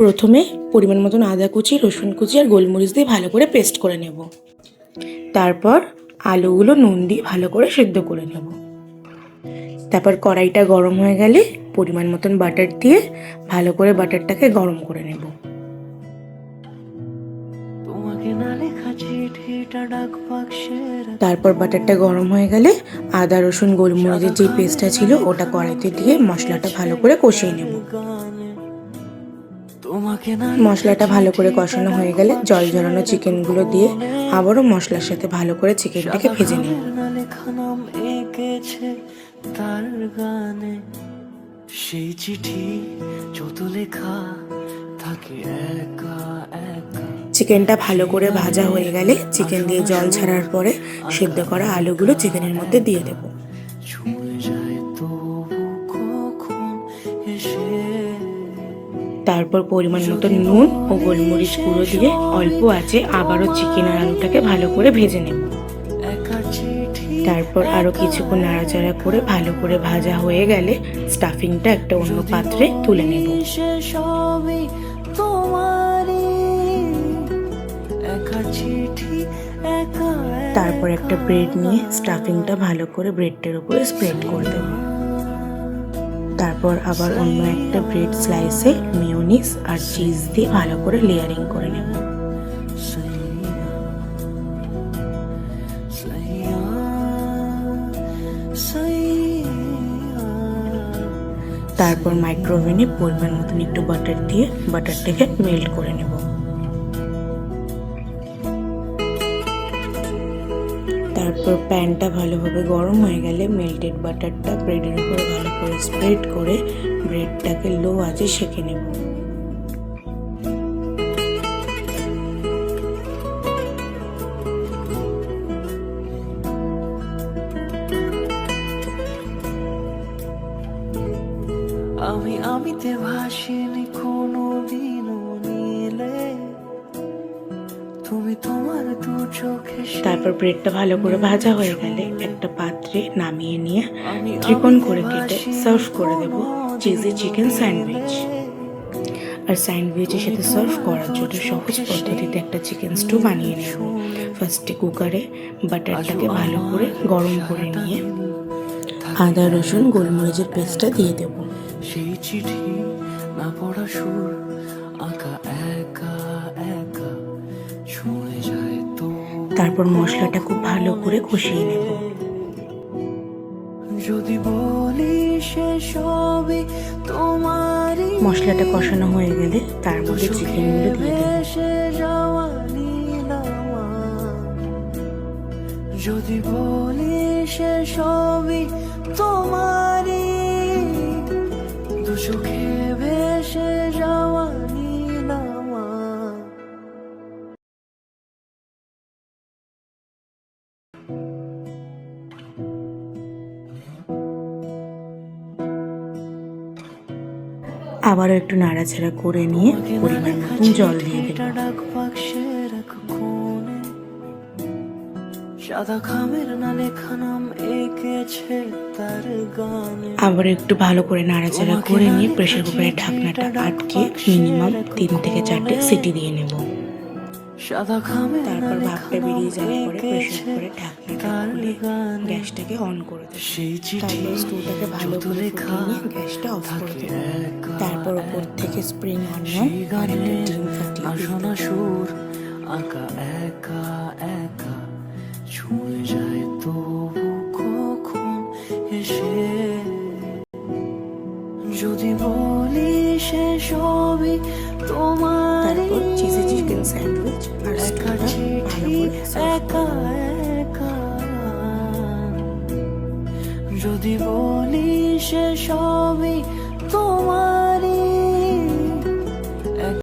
প্রথমে পরিমাণ মতন আদা কুচি, রসুন কুচি আর গোলমরিচ দিয়ে ভালো করে পেস্ট করে নেব। তারপর আলুগুলো নুন দিয়ে ভালো করে সেদ্ধ করে নেব। তারপর কড়াইটা গরম হয়ে গেলে পরিমাণ মতন বাটার দিয়ে ভালো করে বাটারটাকে গরম করে নেব। তারপর বাটারটা গরম হয়ে গেলে আদা রসুন গোলমরিচের যে পেস্টটা ছিল ওটা কড়াইতে দিয়ে মশলাটা ভালো করে কষিয়ে নেব। মশলাটা ভালো করে কষানো হয়ে গেলে জল ঝরানো চিকেনগুলো দিয়ে আবারও মশলার সাথে ভালো করে চিকেনটাকে ভেজে নেব। সেই চিঠি যত লেখা থাকে একা একা। চিকেনটা ভালো করে ভাজা হয়ে গেলে চিকেন দিয়ে জল ছাড়ার পরে সেদ্ধ করা আলুগুলো চিকেনের মধ্যে দিয়ে দেব। তারপর পরিমাণ মতো নুন ও গোলমরিচ গুঁড়ো দিয়ে অল্প আঁচে আবারও চিকেন আর আলুটাকে ভালো করে ভেজে নেব। তারপর আরও কিছুক্ষণ নাড়াচাড়া করে ভালো করে ভাজা হয়ে গেলে স্টাফিংটা একটা অন্য পাত্রে তুলে নেব। তারপর একটা ব্রেড নিয়ে স্টাফিংটা ভালো করে ব্রেডটার উপরে স্প্রেড করে দেব। তারপর আবার অন্য একটা ব্রেড স্লাইসে মেয়োনিজ আর চিজ দিয়ে ভালো করে লেয়ারিং করে নেব। তারপর মাইক্রোওভেনে পরিমাণ মতন একটু বাটার দিয়ে বাটারটাকে মেল্ট করে নেব। তারপর প্যানটা ভালোভাবে গরম হয়ে গেলে মেল্টেড বাটারটা ব্রেডের উপরে ভালো করে স্প্রেড করে ব্রেডটাকে লো আঁচে সেঁকে নেব। আমিতে ভাসিনি কোনোদিনও নীলে তুমি তোমার দু চোখে। তারপর ব্রেডটা ভালো করে ভাজা হয়ে গেলে একটা পাত্রে নামিয়ে নিয়ে ত্রিকোণ করে কেটে সার্ভ করে দেব চিজি চিকেন স্যান্ডউইচ। আর স্যান্ডউইচের সাথে সার্ভ করার জন্য সহজ পদ্ধতিতে একটা চিকেন স্টু বানিয়ে নেব। ফার্স্টে কুকারে বাটারটাকে ভালো করে গরম করে নিয়ে আদা রসুন গোলমরিচের পেস্টটা দিয়ে দেব। সেই চিঠি না পড়া সুর আঁকা একা একা শুনে যায় তো। তারপর মশলাটা খুব ভালো করে কষিয়ে নেব। যদি বলি সে সবই তোমারই। মশলাটা কষানো হয়ে গেলে তার মধ্যে চিকেনগুলো দিয়ে দেব। যদি বলি সে সবই তোমারই দু চোখে ভেসে যাওয়া নীলামা। আবারও একটু নাড়াচাড়া করে নিয়ে পরিমাণ মতন জল দিয়ে দেব। আবার একটু ভালো করে নাড়াচাড়া করে নিয়ে প্রেসার কুকারের ঢাকনাটা আটকে মিনিমাম 3 থেকে 4টে সিটি দিয়ে নেব। তারপর ভাপটা বেরিয়ে যাওয়ার পরে প্রেসার কুকারের ঢাকনাটা খুলে গ্যাসটাকে অন করে দেব। তারপর স্টুটাকে ভালো করে ফুটিয়ে নিয়ে গ্যাসটা অফ করে দেব। তারপর উপর থেকে স্প্রিং অনিয়ন আর একটা ডিম ফাটিয়ে সুর আঁকা একা একা ছুঁয়ে যায় তবু কখন এসে। যদি বলি সে সবই তোমার। তারপর চিজি চিকেন স্যান্ডউইচ আর একা চিঠি একা একা। যদি বলি সে সবই তোমার।